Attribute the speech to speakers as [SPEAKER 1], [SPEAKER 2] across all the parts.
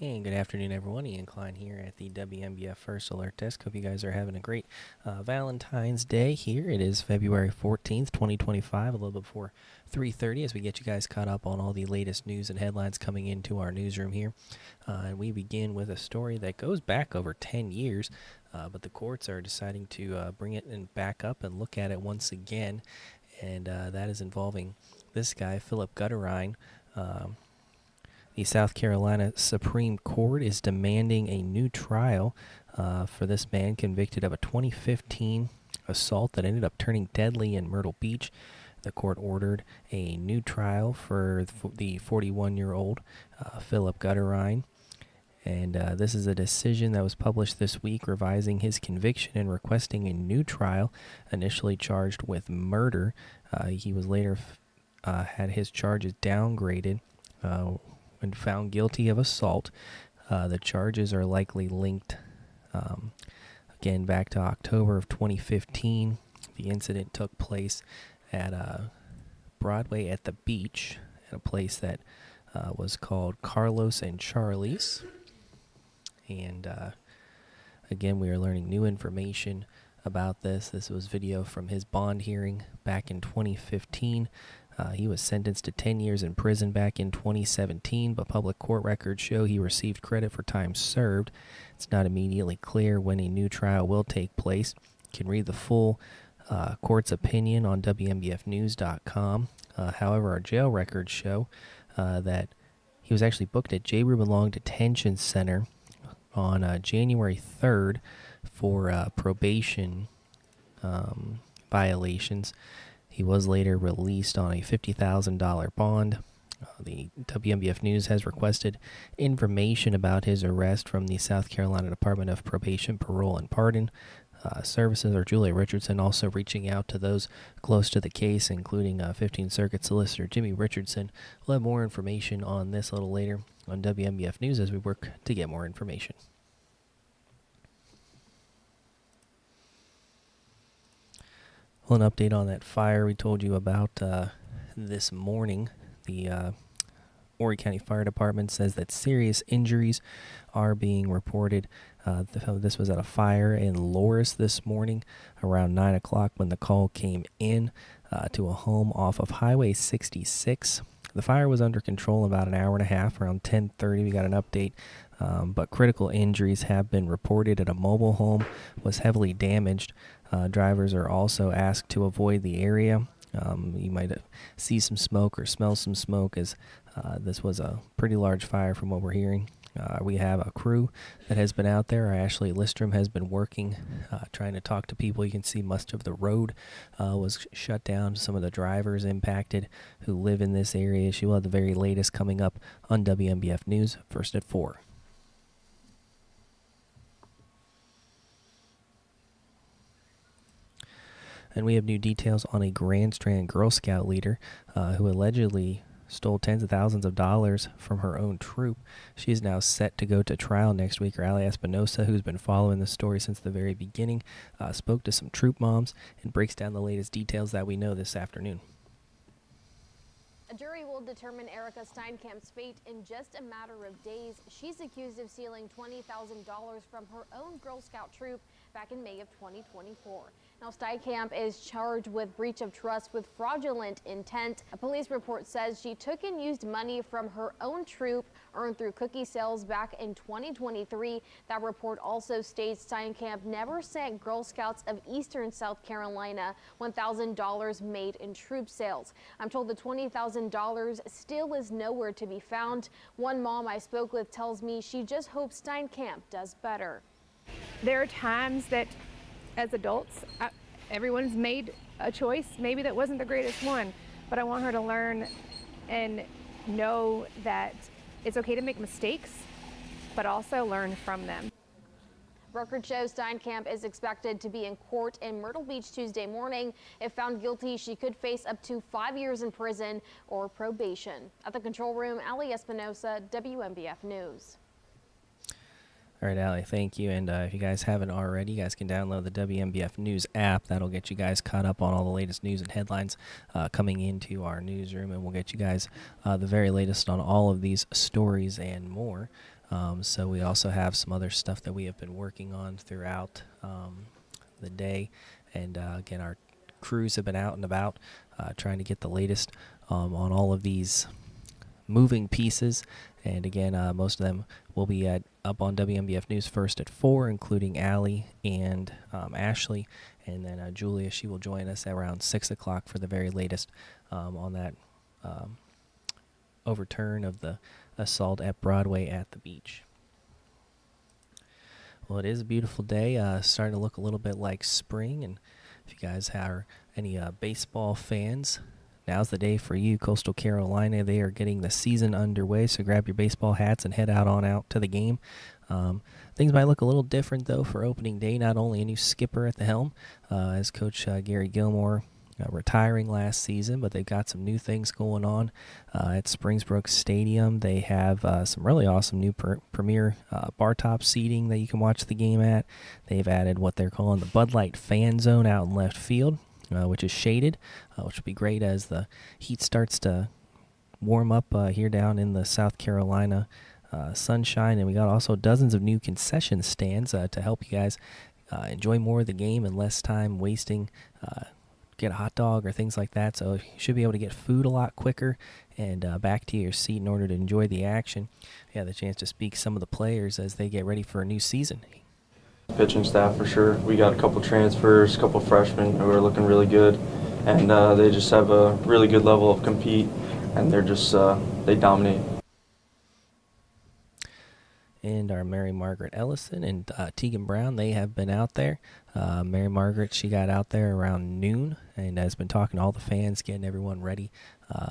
[SPEAKER 1] And good afternoon, everyone. Ian Klein here at the WMBF First Alert Desk. Hope you guys are having a great Valentine's Day here. It is February 14th, 2025, a little bit before 3:30 as we get you guys caught up on all the latest news and headlines coming into our newsroom here. And we begin with a story that goes back over 10 years, but the courts are deciding to bring it and back up and look at it once again. And that is involving this guy, Philip Gutterine. The South Carolina Supreme Court is demanding a new trial for this man convicted of a 2015 assault that ended up turning deadly in Myrtle Beach. The court ordered a new trial for the 41-year-old Philip Gutterine. And this is a decision that was published this week revising his conviction and requesting a new trial, initially charged with murder. He was later had his charges downgraded when found guilty of assault. The charges are likely linked, again, back to October of 2015. The incident took place at Broadway at the Beach, at a place that was called Carlos and Charlie's. And again, we are learning new information about this. This was video from his bond hearing back in 2015. He was sentenced to 10 years in prison back in 2017, but public court records show he received credit for time served. It's not immediately clear when a new trial will take place. You can read the full court's opinion on WMBFnews.com. However, our jail records show that he was actually booked at J. Reuben Long Detention Center on January 3rd for probation violations. He was later released on a $50,000 bond. The WMBF News has requested information about his arrest from the South Carolina Department of Probation, Parole, and Pardon Services, or Julia Richardson, also reaching out to those close to the case, including 15th Circuit Solicitor Jimmy Richardson. We'll have more information on this a little later on WMBF News as we work to get more information. Well, an update on that fire we told you about this morning. The Horry County Fire Department says that serious injuries are being reported. This was at a fire in Loris this morning around 9 o'clock when the call came in to a home off of Highway 66. The fire was under control in about an hour and a half. Around 10:30, we got an update, but critical injuries have been reported. At a mobile home was heavily damaged. Drivers are also asked to avoid the area. You might see some smoke or smell some smoke, as this was a pretty large fire from what we're hearing. We have a crew that has been out there. Ashley Listrom has been working, trying to talk to people. You can see much of the road was shut down. Some of the drivers impacted who live in this area. She will have the very latest coming up on WMBF News, first at 4. And we have new details on a Grand Strand Girl Scout leader who allegedly stole tens of thousands of dollars from her own troop. She is now set to go to trial next week. Ali Espinosa, who's been following the story since the very beginning, spoke to some troop moms and breaks down the latest details that we know this afternoon.
[SPEAKER 2] A jury will determine Erica Steinkamp's fate in just a matter of days. She's accused of stealing $20,000 from her own Girl Scout troop back in May of 2024. Now, Steinkamp is charged with breach of trust with fraudulent intent. A police report says she took and used money from her own troop earned through cookie sales back in 2023. That report also states Steinkamp never sent Girl Scouts of Eastern South Carolina $1,000 made in troop sales. I'm told the $20,000 still is nowhere to be found. One mom I spoke with tells me she just hopes Steinkamp does better.
[SPEAKER 3] There are times that as adults, everyone's made a choice, maybe that wasn't the greatest one, but I want her to learn and know that it's okay to make mistakes, but also learn from them.
[SPEAKER 2] Record shows Steinkamp is expected to be in court in Myrtle Beach Tuesday morning. If found guilty, she could face up to 5 years in prison or probation. At the control room, Ali Espinosa, WMBF News.
[SPEAKER 1] All right, Allie, thank you. And if you guys haven't already, you guys can download the WMBF News app. That'll get you guys caught up on all the latest news and headlines coming into our newsroom, and we'll get you guys the very latest on all of these stories and more. So we also have some other stuff that we have been working on throughout the day. And again, our crews have been out and about trying to get the latest on all of these moving pieces. And again, most of them will be up on WMBF News first at 4, including Allie and Ashley. And then Julia, she will join us around 6 o'clock for the very latest on that overturn of the assault at Broadway at the beach. Well, it is a beautiful day, starting to look a little bit like spring. And if you guys are any baseball fans, now's the day for you. Coastal Carolina, they are getting the season underway, so grab your baseball hats and head out to the game. Things might look a little different, though, for opening day. Not only a new skipper at the helm, as Coach Gary Gilmore retiring last season, but they've got some new things going on at Springsbrook Stadium. They have some really awesome new premier bar top seating that you can watch the game at. They've added what they're calling the Bud Light Fan Zone out in left field, which is shaded, which will be great as the heat starts to warm up here down in the South Carolina sunshine. And we got also dozens of new concession stands to help you guys enjoy more of the game and less time wasting get a hot dog or things like that. So you should be able to get food a lot quicker and back to your seat in order to enjoy the action. You have the chance to speak to some of the players as they get ready for a new season.
[SPEAKER 4] Pitching staff for sure. We got a couple transfers, a couple freshmen who are looking really good, and they just have a really good level of compete, and they're just they dominate.
[SPEAKER 1] And our Mary Margaret Ellison and Tegan Brown, they have been out there. Mary Margaret, she got out there around noon and has been talking to all the fans, getting everyone ready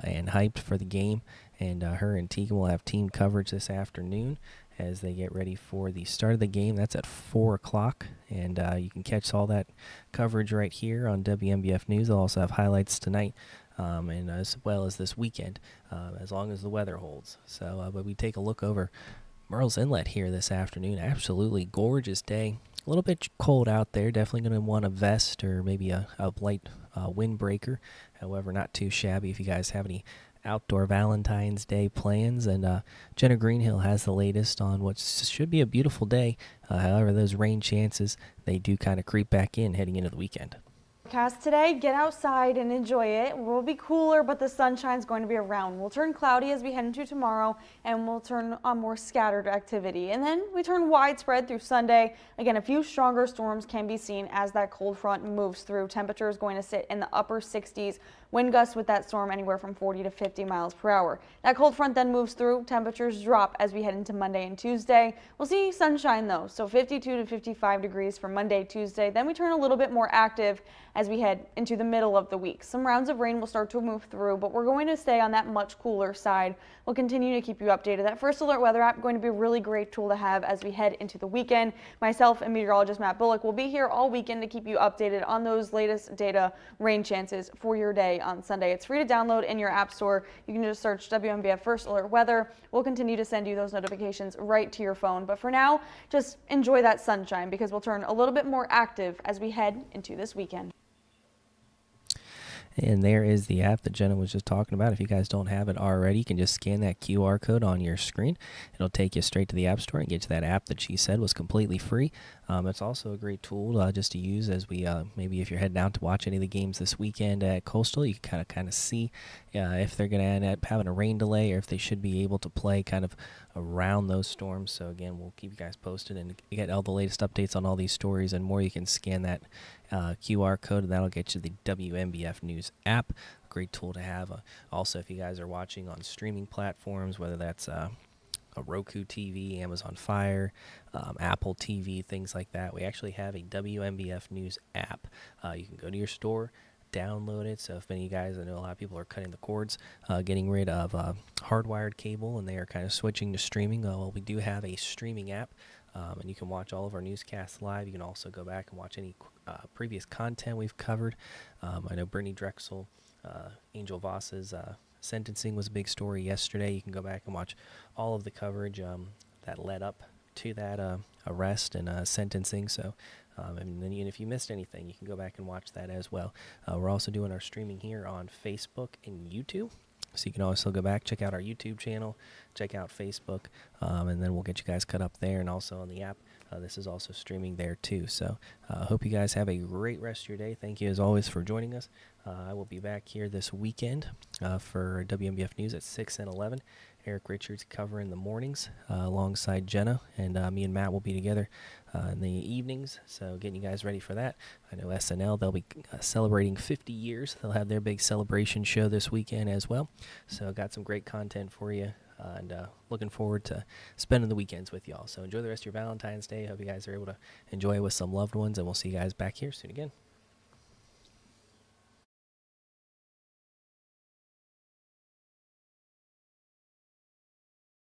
[SPEAKER 1] and hyped for the game. And her and Tegan will have team coverage this afternoon as they get ready for the start of the game. That's at 4 o'clock, and you can catch all that coverage right here on WMBF News. They'll also have highlights tonight and as well as this weekend, as long as the weather holds. So, but we take a look over Murrells Inlet here this afternoon. Absolutely gorgeous day. A little bit cold out there. Definitely going to want a vest or maybe a light windbreaker. However, not too shabby if you guys have any outdoor Valentine's Day plans. And Jenna Greenhill has the latest on what should be a beautiful day. However, those rain chances, they do kind of creep back in heading into the weekend.
[SPEAKER 5] Forecast today, get outside and enjoy it. It will be cooler, but the sunshine's going to be around. We'll turn cloudy as we head into tomorrow, and we'll turn on more scattered activity. And then we turn widespread through Sunday. Again, a few stronger storms can be seen as that cold front moves through. Temperature is going to sit in the upper 60s. Wind gusts with that storm anywhere from 40 to 50 miles per hour. That cold front then moves through. Temperatures drop as we head into Monday and Tuesday. We'll see sunshine though, so 52 to 55 degrees for Monday, Tuesday. Then we turn a little bit more active as we head into the middle of the week. Some rounds of rain will start to move through, but we're going to stay on that much cooler side. We'll continue to keep you updated. That First Alert weather app going to be a really great tool to have as we head into the weekend. Myself and meteorologist Matt Bullock will be here all weekend to keep you updated on those latest data, rain chances for your day on Sunday. It's free to download in your app store. You can just search WMBF First Alert Weather. We'll continue to send you those notifications right to your phone. But for now, just enjoy that sunshine because we'll turn a little bit more active as we head into this weekend.
[SPEAKER 1] And there is the app that Jenna was just talking about. If you guys don't have it already, you can just scan that QR code on your screen. It'll take you straight to the App Store and get to that app that she said was completely free. It's also a great tool just to use as we maybe if you're heading out to watch any of the games this weekend at Coastal, you can kind of see if they're going to end up having a rain delay or if they should be able to play kind of around those storms. So again, we'll keep you guys posted and get all the latest updates on all these stories and more. You can scan that QR code and that'll get you the WMBF News app. Great tool to have. Also, if you guys are watching on streaming platforms, whether that's a Roku TV, Amazon Fire, Apple TV, things like that, we actually have a WMBF News app. You can go to your store, download it. So if any of you guys, I know a lot of people are cutting the cords, getting rid of hardwired cable, and they are kind of switching to streaming. Well, we do have a streaming app, and you can watch all of our newscasts live. You can also go back and watch any previous content we've covered. I know Brittany Drexel, Angel Voss's sentencing was a big story yesterday. You can go back and watch all of the coverage that led up to that arrest and sentencing. So, and then if you missed anything, you can go back and watch that as well. We're also doing our streaming here on Facebook and YouTube. So you can also go back, check out our YouTube channel, check out Facebook, and then we'll get you guys cut up there and also on the app. This is also streaming there too. So hope you guys have a great rest of your day. Thank you as always for joining us. I will be back here this weekend for WMBF News at 6 and 11. Eric Richards covering the mornings alongside Jenna, and me and Matt will be together in the evenings, so getting you guys ready for that. I know SNL, they'll be celebrating 50 years. They'll have their big celebration show this weekend as well, so got some great content for you, and looking forward to spending the weekends with y'all. So enjoy the rest of your Valentine's Day. Hope you guys are able to enjoy it with some loved ones, and we'll see you guys back here soon again.